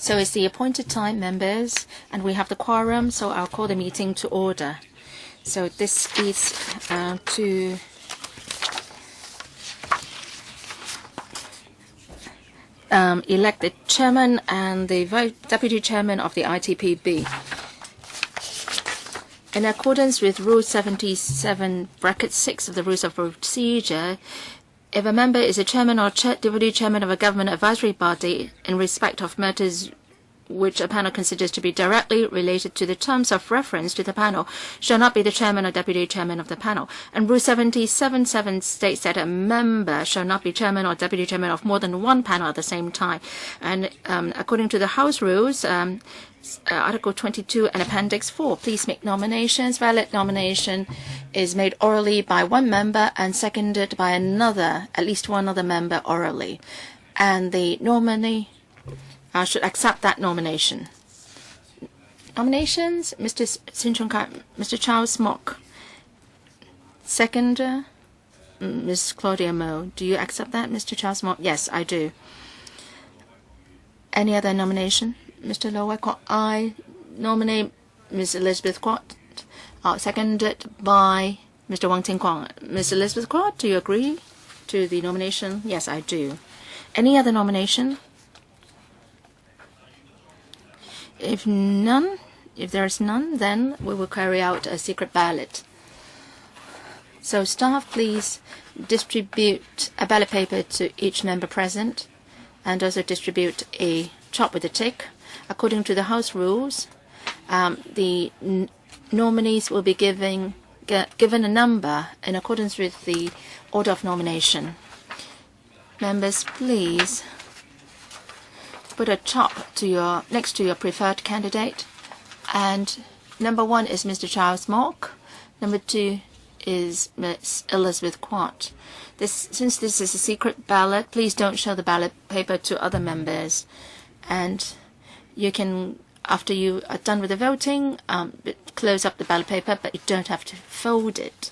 So it's the appointed time, members, and we have the quorum, so I'll call the meeting to order. So this is to elect the chairman and the deputy chairman of the ITPB. In accordance with Rule 77(6) of the Rules of Procedure, if a member is a chairman or deputy chairman of a government advisory body in respect of matters which a panel considers to be directly related to the terms of reference to the panel, shall not be the chairman or deputy chairman of the panel. And Rule 77(7) states that a member shall not be chairman or deputy chairman of more than one panel at the same time. And according to the House rules, Article 22 and Appendix 4, please make nominations. Valid nomination is made orally by one member and seconded by another, at least one other member orally. And the nominee should accept that nomination. Nominations, Mr. Sin Chung Kai, Mr. Charles Mock. Seconder, Ms. Claudia Mo. Do you accept that, Mr. Charles Mock? Yes, I do. Any other nomination? Mr. Lo Wai Kwok, I nominate Ms. Elizabeth Kwok, seconded by Mr. Wang Ting Kwong. Ms. Elizabeth Kwok, do you agree to the nomination? Yes, I do. Any other nomination? If there is none, then we will carry out a secret ballot. So staff, please distribute a ballot paper to each member present and also distribute a chart with a tick. According to the House rules, the nominees will be given a number in accordance with the order of nomination. Members, please put a chart next to your preferred candidate. And number 1 is Mr. Charles Mock. Number 2 is Ms. Elizabeth Kwok. Since this is a secret ballot, please don't show the ballot paper to other members. And you can, after you are done with the voting, close up the ballot paper, but you don't have to fold it.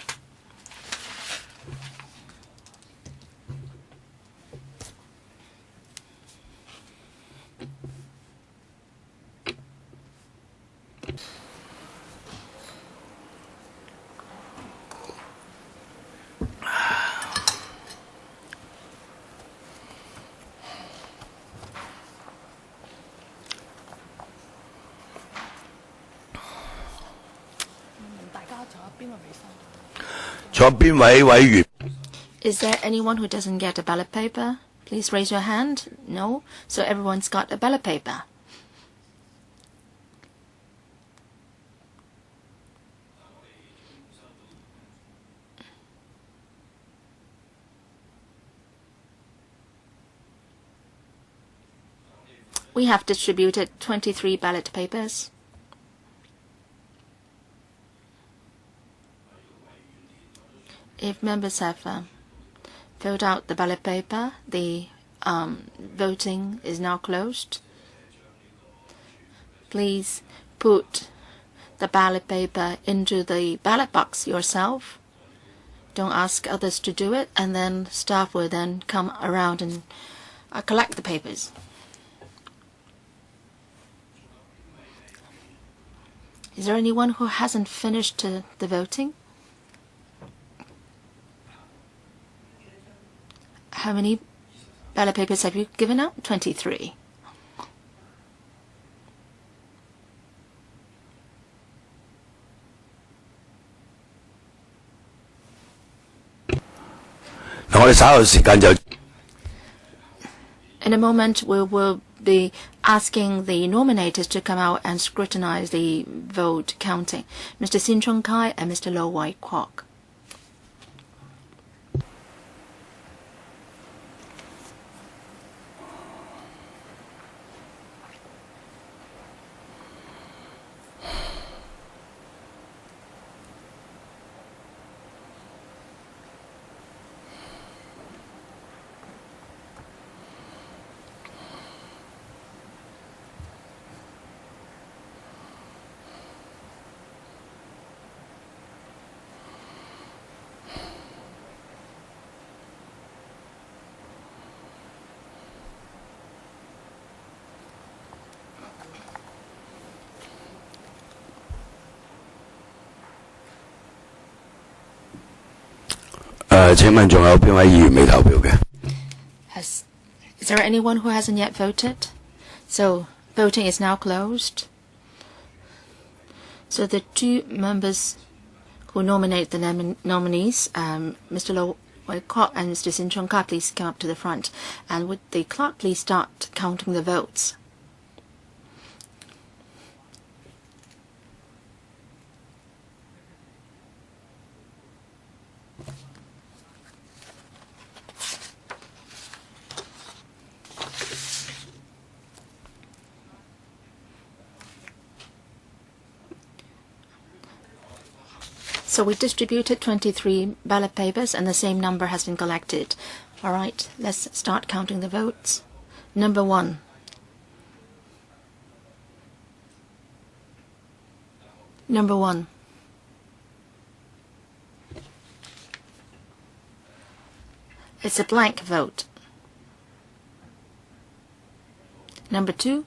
Is there anyone who doesn't get a ballot paper? Please raise your hand. No? So everyone's got a ballot paper. We have distributed 23 ballot papers. If members have filled out the ballot paper, the voting is now closed. Please put the ballot paper into the ballot box yourself. Don't ask others to do it, and then staff will then come around and collect the papers. Is there anyone who hasn't finished the voting? How many ballot papers have you given out? 23. In a moment, we will be asking the nominators to come out and scrutinize the vote counting. Mr. Sin Chung Kai and Mr. Lo Wai Kwok. 請問仲有邊位議員未投票嘅？ Is there anyone who hasn't yet voted? So voting is now closed. So the two members who nominate the nominees, Mr. Lo Wai-kwok and Mr. Sin Chung-ka, please come up to the front. And would the clerk please start counting the votes? So we distributed 23 ballot papers and the same number has been collected. All right, let's start counting the votes. Number 1. Number 1. It's a blank vote. Number 2.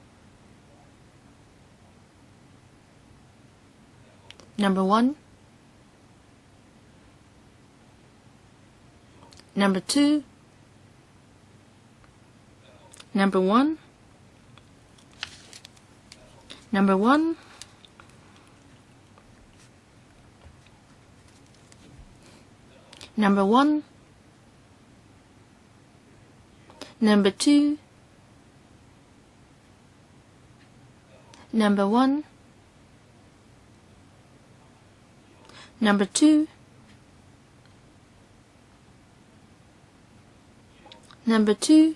Number 1. Number 2. Number 1. Number 1. Number 1. Number 2. Number 1. Number 2. Number 2.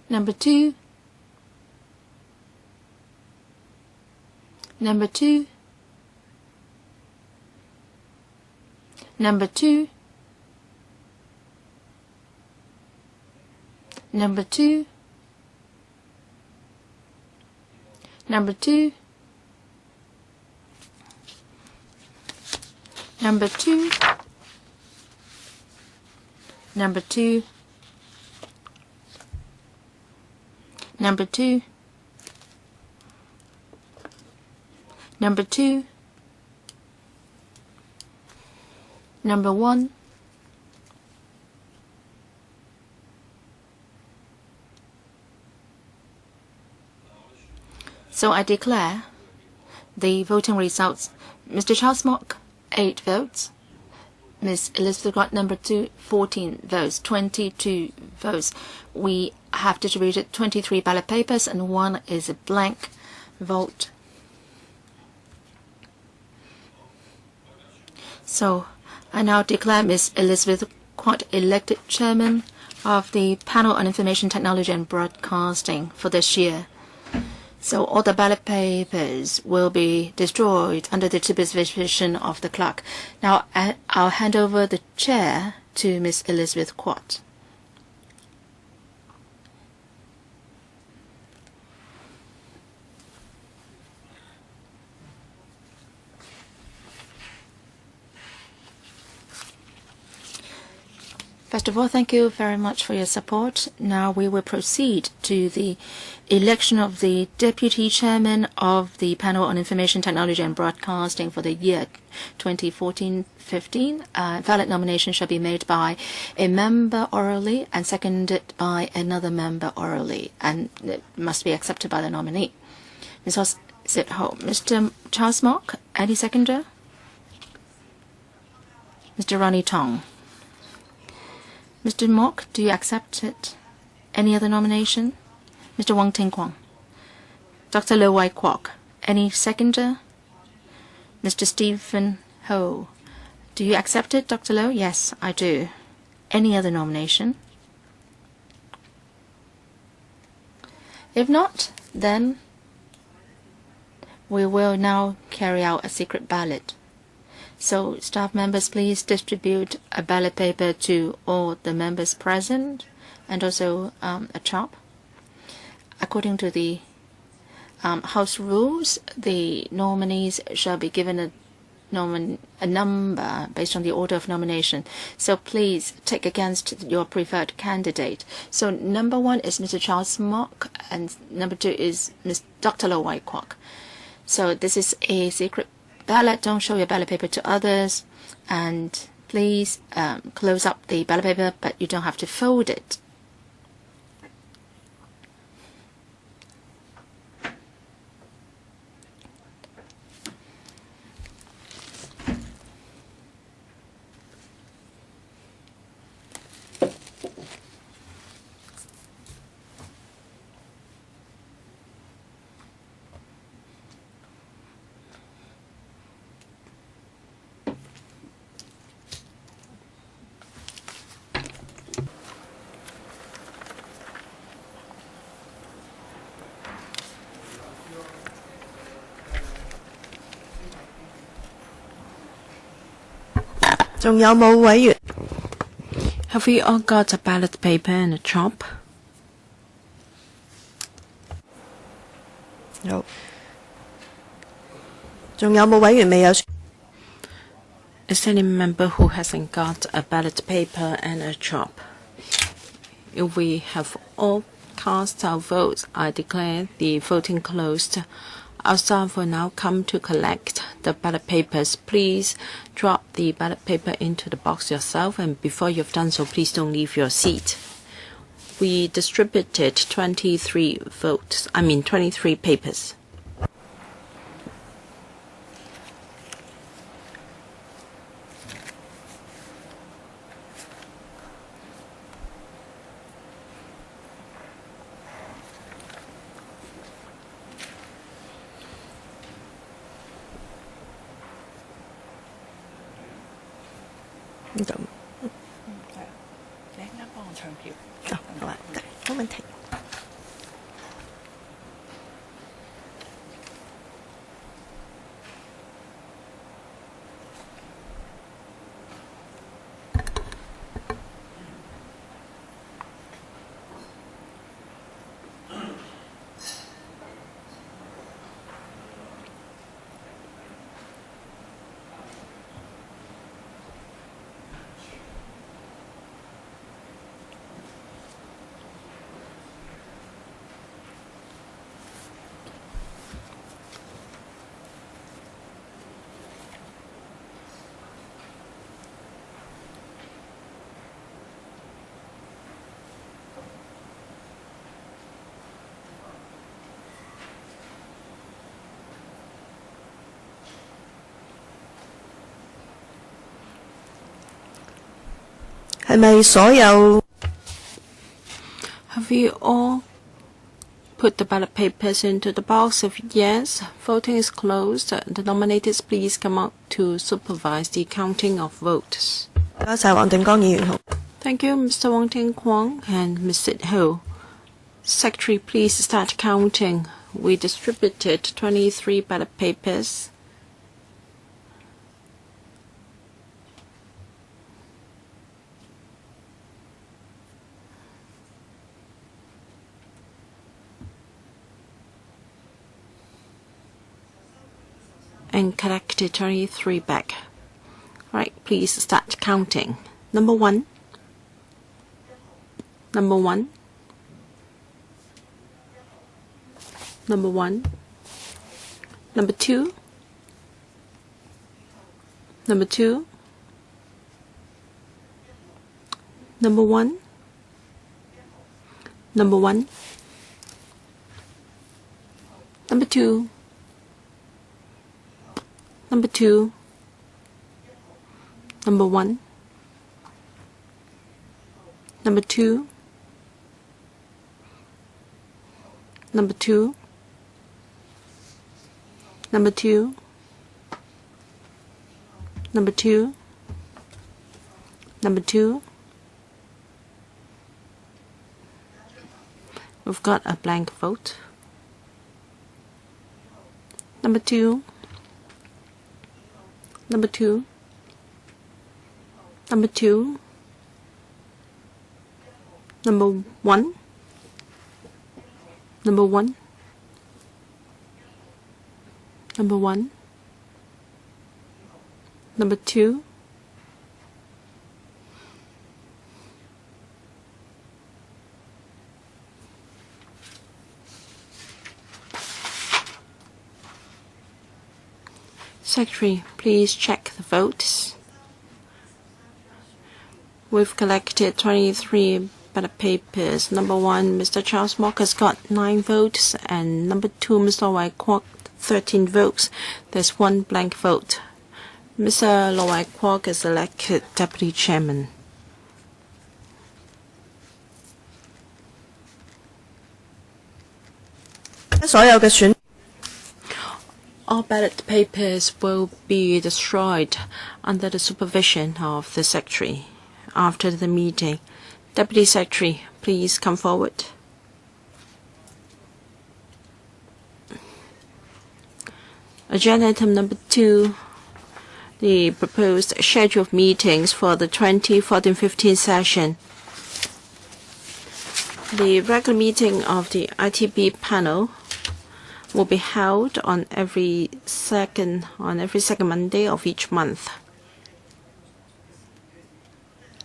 Number 2. Number 2. Number 2. Number 2. Number 2. Number 2. Number 2. Number 2. Number 2. Number 1. So I declare the voting results. Mr. Charles Mock, 8 votes. Ms. Elizabeth Grant, number 2, 14 votes, 22 votes. We have distributed 23 ballot papers and 1 is a blank vote. So I now declare Ms. Elizabeth Grant elected chairman of the Panel on Information Technology and Broadcasting for this year. So all the ballot papers will be destroyed under the supervision of the clerk. Now I'll hand over the chair to Ms. Elizabeth Quat. First of all, thank you very much for your support. Now we will proceed to the election of the Deputy Chairman of the Panel on Information Technology and Broadcasting for the year 2014-15. Valid nomination shall be made by a member orally and seconded by another member orally, and it must be accepted by the nominee. Mr. Charles Mock, any seconder? Mr. Ronnie Tong. Mr. Mock, do you accept it? Any other nomination? Mr. Wong Ting Kwong. Dr. Lo Wai-kwok. Any seconder? Mr. Stephen Ho. Do you accept it, Dr. Lo? Yes, I do. Any other nomination? If not, then we will now carry out a secret ballot. So staff members, please distribute a ballot paper to all the members present and also a chop. According to the House rules, the nominees shall be given a number based on the order of nomination. So please take against your preferred candidate. So number 1 is Mr. Charles Mock and number 2 is Ms. Dr. Lo Wai-kwok. So this is a secret ballot. Don't show your ballot paper to others, and Please close up the ballot paper, but you don't have to fold it. Have we all got a ballot paper and a chop? No. 仲有冇委員未有？ Is there any member who hasn't got a ballot paper and a chop? If we have all cast our votes, I declare the voting closed. Our staff will now come to collect the ballot papers. Please drop the ballot paper into the box yourself, and before you've done so, please don't leave your seat. We distributed 23 papers. Have we all put the ballot papers into the box? If yes, voting is closed. The nominated please come out to supervise the counting of votes. Thank you, Mr. Wong Ting Kwong and Ms. Sit Ho. Secretary, please start counting. We distributed 23 ballot papers. And collected 23 back. Right, please start counting. Number one. Number one. Number one. Number two. Number two. Number one. Number one. Number two. Number two. Number one. Number two. Number two. Number two. Number two. Number two. We've got a blank vote. Number two. Number two. Number two. Number one. Number one. Number one. Number two. Secretary, please check the votes. We've collected 23 ballot papers. Number 1, Mr. Charles Mock has got 9 votes, and number 2, Mr. Wai Kwok, 13 votes. There's 1 blank vote. Mr. Lo Wai Kwok is elected Deputy Chairman. All ballot papers will be destroyed under the supervision of the Secretary after the meeting. Deputy Secretary, please come forward. Agenda item number 2, the proposed schedule of meetings for the 2014-15 session. The regular meeting of the ITB panel will be held on every second Monday of each month.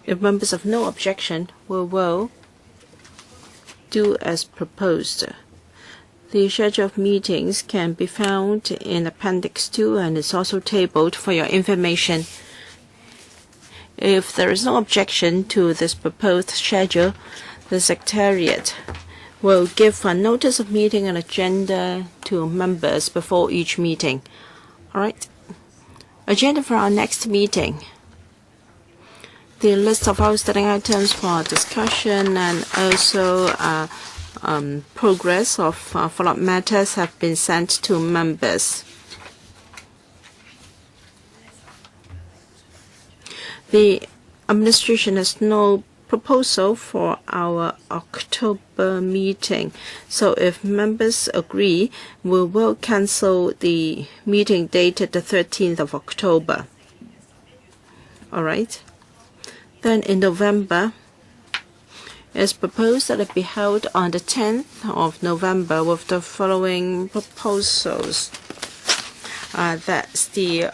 If members have no objection, we will do as proposed. The schedule of meetings can be found in Appendix 2 and is also tabled for your information. If there is no objection to this proposed schedule, the Secretariat will give a notice of meeting and agenda to members before each meeting. All right. Agenda for our next meeting. The list of outstanding items for discussion and also progress of follow-up matters have been sent to members. The administration has no proposal for our October meeting. So if members agree, we will cancel the meeting dated the 13th of October. All right. Then in November, it's proposed that it be held on the 10th of November with the following proposals. That's the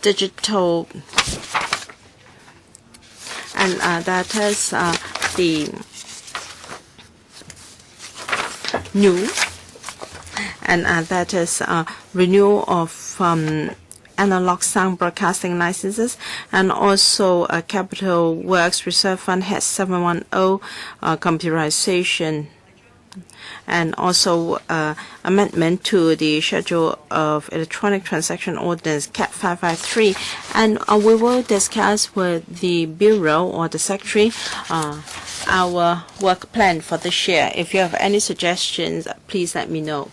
digital, and that is the new, and that is renewal of analog sound broadcasting licenses, and also Capital Works Reserve Fund has 710 computerization, and also amendment to the schedule of electronic transaction ordinance CAT 553, and we will discuss with the Bureau or the Secretary our work plan for this year. If you have any suggestions, please let me know.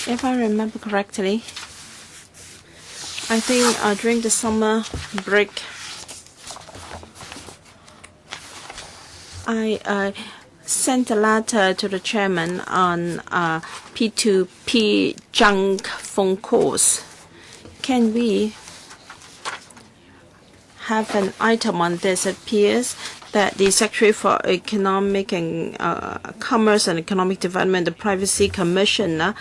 If I remember correctly, I think during the summer break, I sent a letter to the chairman on P2P junk phone calls. Can we have an item on this? It appears that the Secretary for Economic and Commerce and Economic Development, the Privacy Commissioner,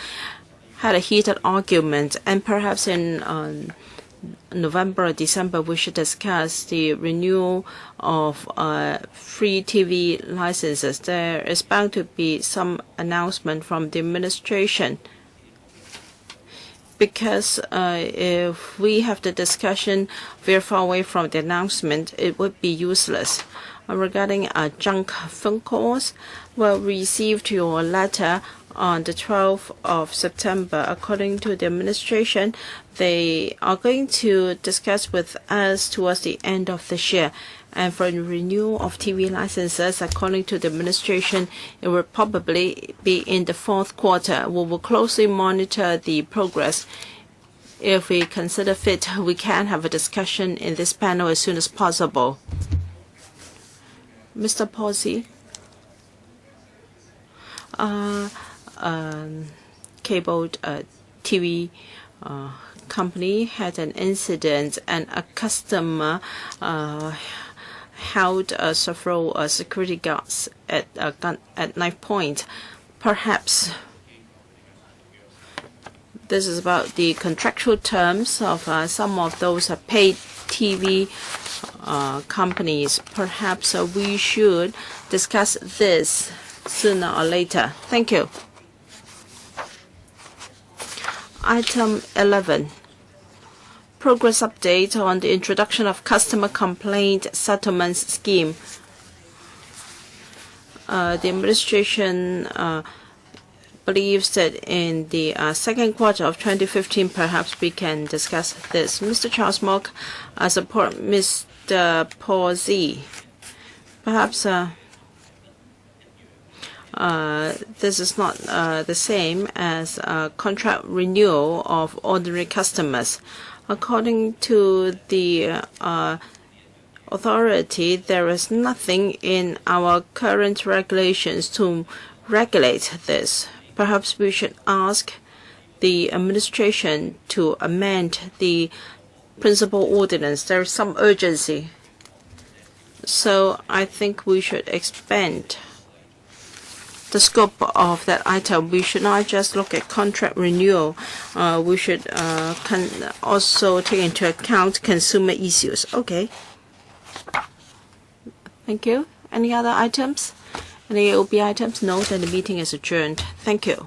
had a heated argument, and perhaps in November or December we should discuss the renewal of free TV licenses. There is bound to be some announcement from the administration, because if we have the discussion very far away from the announcement, it would be useless. Regarding junk phone calls, well, we received your letter on the 12th of September. According to the administration, they are going to discuss with us towards the end of this year. And for the renewal of TV licenses, according to the administration, it will probably be in the 4th quarter. We will closely monitor the progress. If we consider fit, we can have a discussion in this panel as soon as possible. Mr. Posey. Cable TV company had an incident, and a customer held several security guards at knife point. Perhaps this is about the contractual terms of some of those paid TV companies. Perhaps we should discuss this sooner or later. Thank you. Item 11, progress update on the introduction of customer complaint settlements scheme. The administration believes that in the second quarter of 2015, perhaps we can discuss this. Mr. Charles Mock, support Mr. Paul Z. Perhaps this is not the same as contract renewal of ordinary customers. According to the authority, there is nothing in our current regulations to regulate this. Perhaps we should ask the administration to amend the principal ordinance. There is some urgency. So I think we should expand the scope of that item. We should not just look at contract renewal. We should also take into account consumer issues. Okay. Thank you. Any other items? Any OB items? No, then the meeting is adjourned. Thank you.